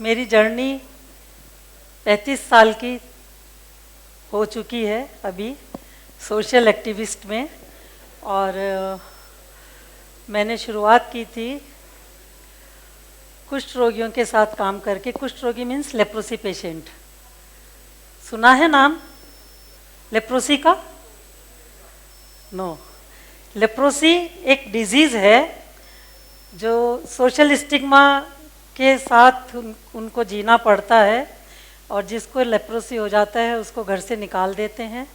मेरी जर्नी 35 साल की हो चुकी है अभी सोशल एक्टिविस्ट में। और मैंने शुरुआत की थी कुष्ठ रोगियों के साथ काम करके। कुष्ठ रोगी मीन्स लेप्रोसी पेशेंट, सुना है नाम लेप्रोसी का? नो। लेप्रोसी एक डिजीज़ है जो सोशल स्टिग्मा के साथ उनको जीना पड़ता है, और जिसको लेप्रोसी हो जाता है उसको घर से निकाल देते हैं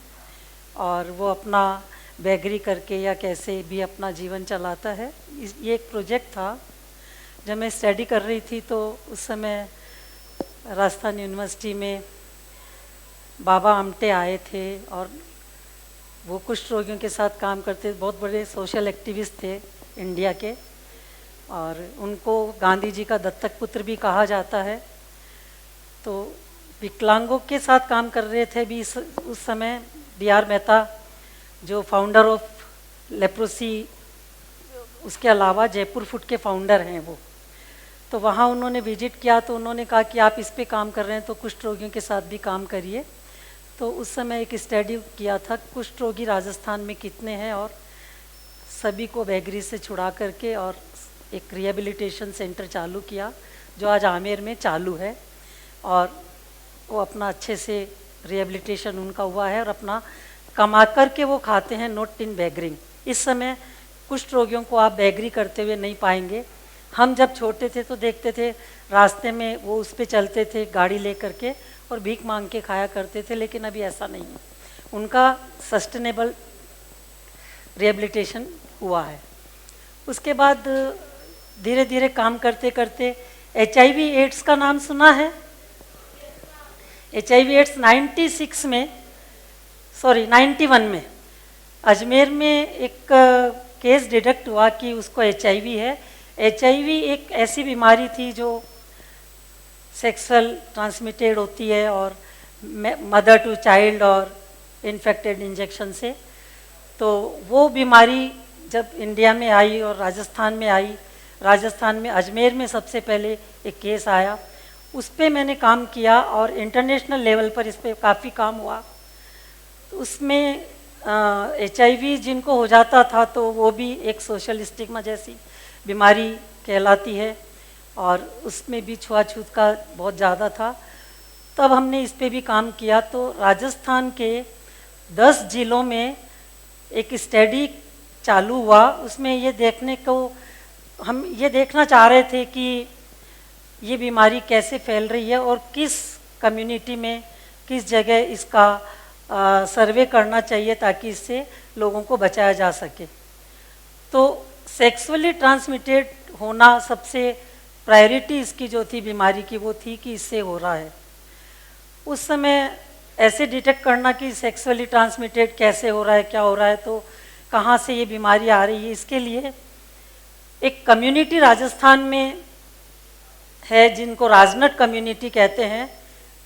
और वो अपना बेगरी करके या कैसे भी अपना जीवन चलाता है। ये एक प्रोजेक्ट था। जब मैं स्टडी कर रही थी तो उस समय राजस्थान यूनिवर्सिटी में बाबा आमटे आए थे और वो कुष्ठ रोगियों के साथ काम करते, बहुत बड़े सोशल एक्टिविस्ट थे इंडिया के, और उनको गांधी जी का दत्तक पुत्र भी कहा जाता है। तो विकलांगों के साथ काम कर रहे थे भी उस समय D.R. मेहता, जो फाउंडर ऑफ लेप्रोसी, उसके अलावा जयपुर फूड के फाउंडर हैं वो। तो वहाँ उन्होंने विजिट किया तो उन्होंने कहा कि आप इस पे काम कर रहे हैं तो कुष्ठ रोगियों के साथ भी काम करिए। तो उस समय एक स्टडी किया था कुष्ठ रोगी राजस्थान में कितने हैं, और सभी को बेगरी से छुड़ा करके और एक रिहेबिलिटेशन सेंटर चालू किया जो आज आमेर में चालू है, और वो अपना अच्छे से रिहेबिलिटेशन उनका हुआ है और अपना कमा करके वो खाते हैं, नॉट इन बेगरिंग। इस समय कुष्ठ रोगियों को आप बेगरी करते हुए नहीं पाएंगे। हम जब छोटे थे तो देखते थे रास्ते में वो उस पर चलते थे गाड़ी ले करके और भीख मांग के खाया करते थे, लेकिन अभी ऐसा नहीं है। उनका सस्टेनेबल रिहेबिलिटेशन हुआ है। उसके बाद धीरे धीरे काम करते करते HIV एड्स का नाम सुना है? HIV एड्स 91 में अजमेर में एक केस डिटेक्ट हुआ कि उसको HIV है। HIV एक ऐसी बीमारी थी जो सेक्सुअल ट्रांसमिटेड होती है और मदर टू चाइल्ड और इन्फेक्टेड इंजेक्शन से। तो वो बीमारी जब इंडिया में आई और राजस्थान में आई, राजस्थान में अजमेर में सबसे पहले एक केस आया, उस पर मैंने काम किया और इंटरनेशनल लेवल पर इस पर काफ़ी काम हुआ। तो उसमें HIV जिनको हो जाता था तो वो भी एक सोशल स्टिग्मा जैसी बीमारी कहलाती है, और उसमें भी छुआछूत का बहुत ज़्यादा था। तब हमने इस पे भी काम किया। तो राजस्थान के 10 जिलों में एक स्टडी चालू हुआ। उसमें ये देखने को हम ये देखना चाह रहे थे कि ये बीमारी कैसे फैल रही है और किस कम्युनिटी में किस जगह इसका सर्वे करना चाहिए ताकि इससे लोगों को बचाया जा सके। तो सेक्सुअली ट्रांसमिटेड होना सबसे प्रायोरिटी इसकी जो थी बीमारी की वो थी कि इससे हो रहा है। उस समय ऐसे डिटेक्ट करना कि सेक्सुअली ट्रांसमिटेड कैसे हो रहा है, क्या हो रहा है, तो कहाँ से ये बीमारी आ रही है, इसके लिए एक कम्युनिटी राजस्थान में है जिनको राजनट कम्युनिटी कहते हैं।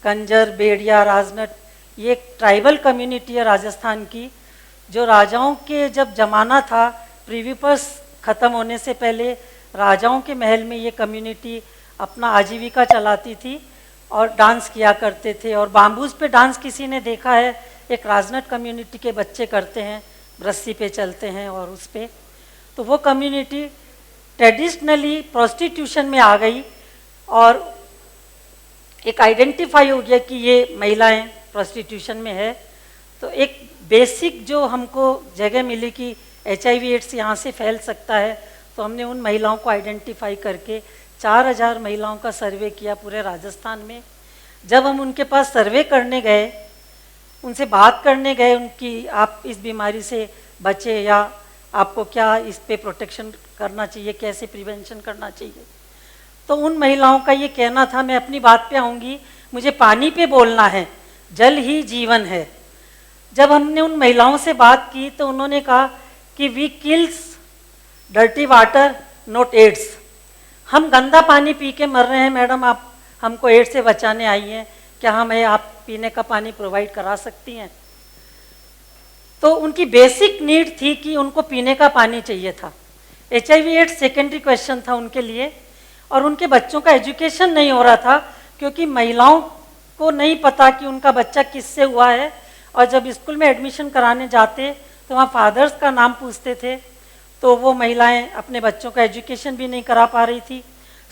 कंजर, बेड़िया, राजनट, ये एक ट्राइबल कम्युनिटी है राजस्थान की, जो राजाओं के जब जमाना था, प्रीविपर्स ख़त्म होने से पहले राजाओं के महल में ये कम्युनिटी अपना आजीविका चलाती थी और डांस किया करते थे। और बाम्बूज पे डांस किसी ने देखा है? एक राजनट कम्युनिटी के बच्चे करते हैं, रस्सी पे चलते हैं और उस पे। तो वो कम्युनिटी ट्रेडिशनली प्रोस्टिट्यूशन में आ गई और एक आइडेंटिफाई हो गया कि ये महिलाएं प्रोस्टिट्यूशन में है। तो एक बेसिक जो हमको जगह मिली कि HIV एड्स यहाँ से फैल सकता है, तो हमने उन महिलाओं को आइडेंटिफाई करके 4000 महिलाओं का सर्वे किया पूरे राजस्थान में। जब हम उनके पास सर्वे करने गए, उनसे बात करने गए उनकी, आप इस बीमारी से बचे या आपको क्या इस पे प्रोटेक्शन करना चाहिए, कैसे प्रिवेंशन करना चाहिए, तो उन महिलाओं का ये कहना था, मैं अपनी बात पे आऊँगी, मुझे पानी पे बोलना है, जल ही जीवन है। जब हमने उन महिलाओं से बात की तो उन्होंने कहा कि we kills dirty water not AIDS. हम गंदा पानी पी के मर रहे हैं मैडम, आप हमको एड्स से बचाने आई हैं, क्या हमें आप पीने का पानी प्रोवाइड करा सकती हैं? तो उनकी बेसिक नीड थी कि उनको पीने का पानी चाहिए था। HIV एड्स सेकेंडरी क्वेश्चन था उनके लिए। और उनके बच्चों का एजुकेशन नहीं हो रहा था, क्योंकि महिलाओं को नहीं पता कि उनका बच्चा किससे हुआ है। और जब स्कूल में एडमिशन कराने जाते तो वहाँ फादर्स का नाम पूछते थे, तो वो महिलाएं अपने बच्चों का एजुकेशन भी नहीं करा पा रही थी।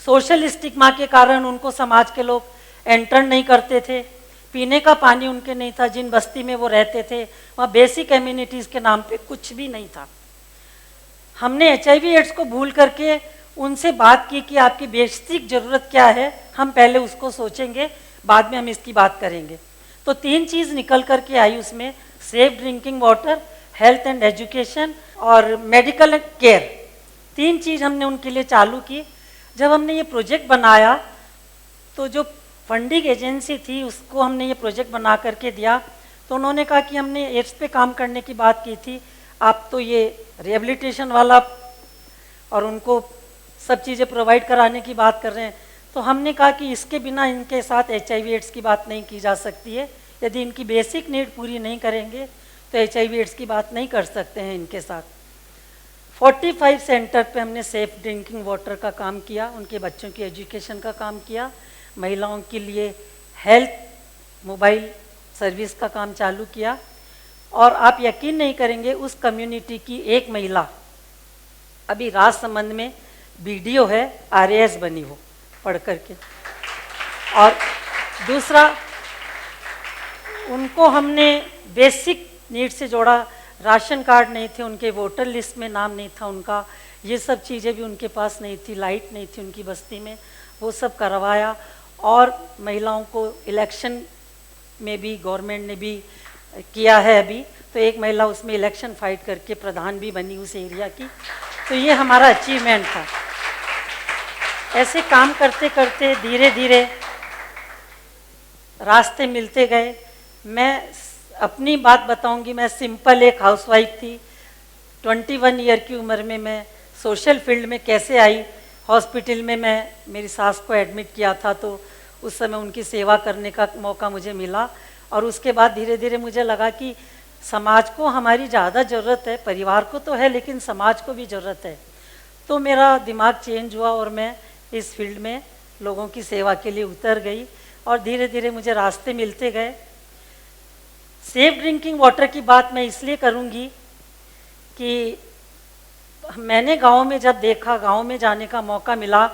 सोशल स्टिग्मा के कारण उनको समाज के लोग एंटर नहीं करते थे। पीने का पानी उनके नहीं था, जिन बस्ती में वो रहते थे वहाँ बेसिक एम्यूनिटीज़ के नाम पे कुछ भी नहीं था। हमने HIV एड्स को भूल करके उनसे बात की कि आपकी बेसिक ज़रूरत क्या है, हम पहले उसको सोचेंगे, बाद में हम इसकी बात करेंगे। तो 3 चीज़ निकल करके आई उसमें, safe drinking water, health and education और मेडिकल केयर। 3 चीज़ हमने उनके लिए चालू की। जब हमने ये प्रोजेक्ट बनाया तो जो फंडिंग एजेंसी थी उसको हमने ये प्रोजेक्ट बना करके दिया, तो उन्होंने कहा कि हमने एड्स पे काम करने की बात की थी, आप तो ये रिहेबिलिटेशन वाला और उनको सब चीज़ें प्रोवाइड कराने की बात कर रहे हैं। तो हमने कहा कि इसके बिना इनके साथ HIV एड्स की बात नहीं की जा सकती है। यदि इनकी बेसिक नीड पूरी नहीं करेंगे तो HIV एड्स की बात नहीं कर सकते हैं इनके साथ। 45 सेंटर पे हमने सेफ ड्रिंकिंग वाटर का काम किया, उनके बच्चों की एजुकेशन का काम किया, महिलाओं के लिए हेल्थ मोबाइल सर्विस का काम चालू किया। और आप यकीन नहीं करेंगे, उस कम्युनिटी की एक महिला अभी राजसमंद में BDO है, RAS बनी वो पढ़ करके। और दूसरा, उनको हमने बेसिक नीड से जोड़ा, राशन कार्ड नहीं थे उनके, वोटर लिस्ट में नाम नहीं था उनका, ये सब चीज़ें भी उनके पास नहीं थी, लाइट नहीं थी उनकी बस्ती में, वो सब करवाया। और महिलाओं को इलेक्शन में भी गवर्नमेंट ने भी किया है अभी, तो एक महिला उसमें इलेक्शन फाइट करके प्रधान भी बनी उस एरिया की, तो ये हमारा अचीवमेंट था। ऐसे काम करते करते धीरे धीरे रास्ते मिलते गए। मैं अपनी बात बताऊंगी, मैं सिंपल एक हाउसवाइफ थी, 21 ईयर की उम्र में मैं सोशल फील्ड में कैसे आई। हॉस्पिटल में मैं मेरी सास को एडमिट किया था, तो उस समय उनकी सेवा करने का मौका मुझे मिला। और उसके बाद धीरे धीरे मुझे लगा कि समाज को हमारी ज़्यादा ज़रूरत है, परिवार को तो है लेकिन समाज को भी ज़रूरत है। तो मेरा दिमाग चेंज हुआ और मैं इस फील्ड में लोगों की सेवा के लिए उतर गई और धीरे धीरे मुझे रास्ते मिलते गए। सेफ ड्रिंकिंग वाटर की बात मैं इसलिए करूँगी कि मैंने गाँव में जब देखा, गाँव में जाने का मौका मिला,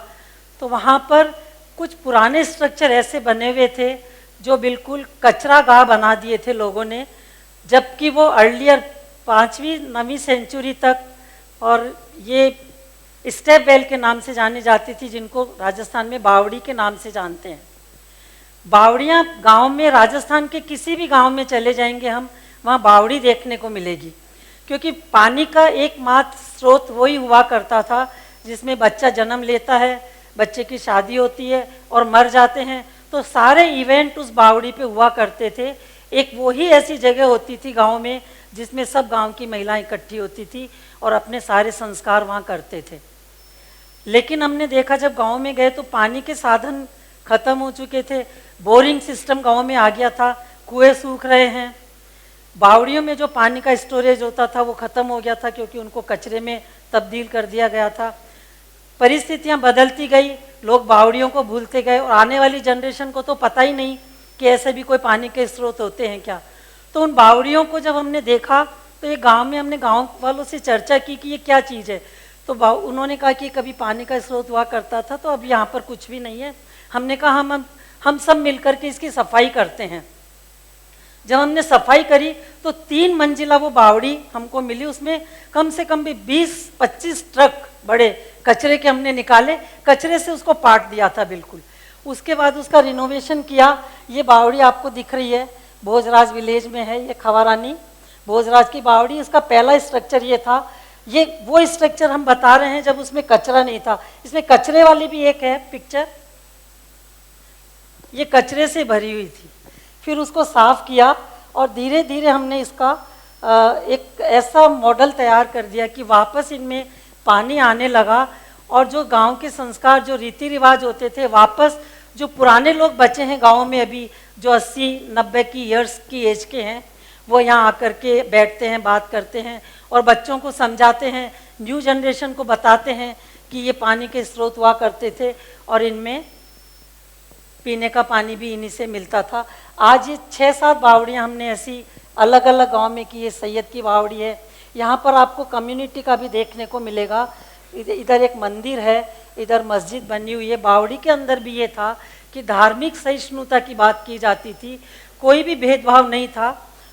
तो वहाँ पर कुछ पुराने स्ट्रक्चर ऐसे बने हुए थे जो बिल्कुल कचरा गाह बना दिए थे लोगों ने, जबकि वो अर्लियर 5वीं 9वीं सेंचुरी तक और ये स्टेप वेल के नाम से जानी जाती थी, जिनको राजस्थान में बावड़ी के नाम से जानते हैं। बावड़ियाँ गांव में, राजस्थान के किसी भी गांव में चले जाएंगे हम, वहाँ बावड़ी देखने को मिलेगी, क्योंकि पानी का एकमात्र स्रोत वही हुआ करता था जिसमें बच्चा जन्म लेता है, बच्चे की शादी होती है और मर जाते हैं, तो सारे इवेंट उस बावड़ी पे हुआ करते थे। एक वही ऐसी जगह होती थी गांव में जिसमें सब गांव की महिलाएं इकट्ठी होती थी और अपने सारे संस्कार वहाँ करते थे। लेकिन हमने देखा जब गांव में गए तो पानी के साधन खत्म हो चुके थे, बोरिंग सिस्टम गांव में आ गया था, कुएं सूख रहे हैं, बावड़ियों में जो पानी का स्टोरेज होता था वो खत्म हो गया था क्योंकि उनको कचरे में तब्दील कर दिया गया था। परिस्थितियां बदलती गई, लोग बावड़ियों को भूलते गए और आने वाली जनरेशन को तो पता ही नहीं कि ऐसे भी कोई पानी के स्रोत होते हैं क्या। तो उन बावड़ियों को जब हमने देखा तो ये गांव में हमने गांव वालों से चर्चा की कि ये क्या चीज़ है, तो उन्होंने कहा कि कभी पानी का स्रोत हुआ करता था, तो अब यहाँ पर कुछ भी नहीं है। हमने कहा हम सब मिलकर के इसकी सफाई करते हैं। जब हमने सफाई करी तो 3 मंजिला वो बावड़ी हमको मिली, उसमें कम से कम भी 20-25 ट्रक बड़े कचरे के हमने निकाले, कचरे से उसको पाट दिया था बिल्कुल। उसके बाद उसका रिनोवेशन किया। ये बावड़ी आपको दिख रही है, भोजराज विलेज में है, ये खवारानी भोजराज की बावड़ी। इसका पहला स्ट्रक्चर ये था, ये वो स्ट्रक्चर हम बता रहे हैं जब उसमें कचरा नहीं था। इसमें कचरे वाली भी एक है पिक्चर, ये कचरे से भरी हुई थी। फिर उसको साफ किया और धीरे धीरे हमने इसका एक ऐसा मॉडल तैयार कर दिया कि वापस इनमें पानी आने लगा और जो गांव के संस्कार, जो रीति रिवाज होते थे, वापस जो पुराने लोग बचे हैं गांव में अभी, जो 80-90 की ईयर्स की एज के हैं, वो यहाँ आकर के बैठते हैं, बात करते हैं और बच्चों को समझाते हैं, न्यू जनरेशन को बताते हैं कि ये पानी के स्रोत हुआ करते थे और इनमें पीने का पानी भी इन्हीं से मिलता था। आज ये 6-7 बावड़ियाँ हमने ऐसी अलग अलग गांव में की। ये सैयद की बावड़ी है। यहाँ पर आपको कम्युनिटी का भी देखने को मिलेगा। इधर एक मंदिर है, इधर मस्जिद बनी हुई है। बावड़ी के अंदर भी ये था कि धार्मिक सहिष्णुता की बात की जाती थी, कोई भी भेदभाव नहीं था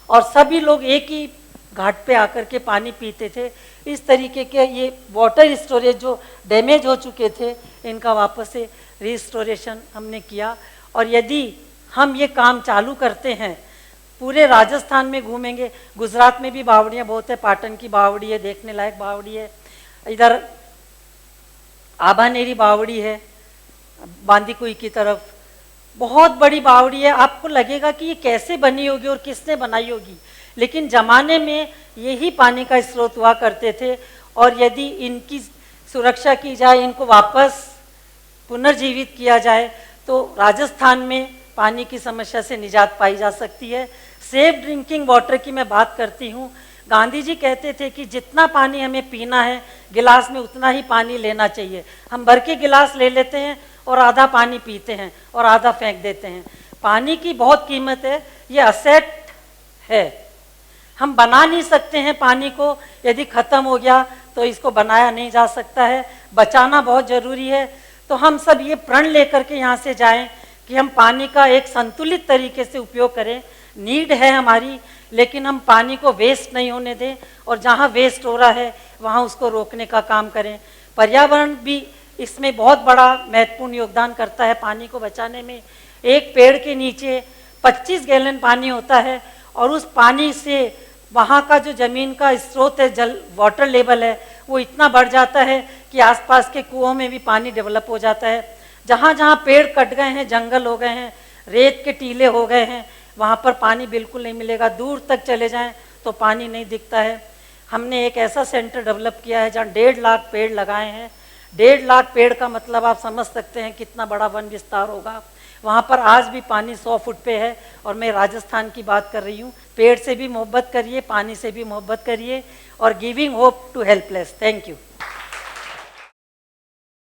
और सभी लोग एक ही घाट पे आकर के पानी पीते थे। इस तरीके के ये वाटर स्टोरेज जो डैमेज हो चुके थे, इनका वापस से रिस्टोरेशन हमने किया। और यदि हम ये काम चालू करते हैं, पूरे राजस्थान में घूमेंगे, गुजरात में भी बावड़ियाँ बहुत है, पाटन की बावड़ी है, देखने लायक बावड़ी है। इधर आभानेरी बावड़ी है बांदीकुई की तरफ, बहुत बड़ी बावड़ी है। आपको लगेगा कि ये कैसे बनी होगी और किसने बनाई होगी, लेकिन जमाने में यही पानी का स्रोत हुआ करते थे। और यदि इनकी सुरक्षा की जाए, इनको वापस पुनर्जीवित किया जाए, तो राजस्थान में पानी की समस्या से निजात पाई जा सकती है। सेफ ड्रिंकिंग वाटर की मैं बात करती हूँ। गांधी जी कहते थे कि जितना पानी हमें पीना है, गिलास में उतना ही पानी लेना चाहिए। हम भर के गिलास ले लेते हैं और आधा पानी पीते हैं और आधा फेंक देते हैं। पानी की बहुत कीमत है, ये असेट है, हम बना नहीं सकते हैं पानी को। यदि ख़त्म हो गया तो इसको बनाया नहीं जा सकता है, बचाना बहुत ज़रूरी है। तो हम सब ये प्रण लेकर के यहाँ से जाएं कि हम पानी का एक संतुलित तरीके से उपयोग करें। नीड है हमारी, लेकिन हम पानी को वेस्ट नहीं होने दें और जहाँ वेस्ट हो रहा है वहाँ उसको रोकने का काम करें। पर्यावरण भी इसमें बहुत बड़ा महत्वपूर्ण योगदान करता है पानी को बचाने में। एक पेड़ के नीचे 25 गैलन पानी होता है और उस पानी से वहाँ का जो ज़मीन का स्रोत है, जल वाटर लेवल है, वो इतना बढ़ जाता है कि आसपास के कुओं में भी पानी डेवलप हो जाता है। जहाँ जहाँ पेड़ कट गए हैं, जंगल हो गए हैं, रेत के टीले हो गए हैं, वहाँ पर पानी बिल्कुल नहीं मिलेगा। दूर तक चले जाएं तो पानी नहीं दिखता है। हमने एक ऐसा सेंटर डेवलप किया है जहाँ 1.5 लाख पेड़ लगाए हैं। 1.5 लाख पेड़ का मतलब आप समझ सकते हैं कितना बड़ा वन विस्तार होगा। वहाँ पर आज भी पानी 100 फुट पे है और मैं राजस्थान की बात कर रही हूँ। पेड़ से भी मोहब्बत करिए, पानी से भी मोहब्बत करिए और giving hope to helpless. Thank you.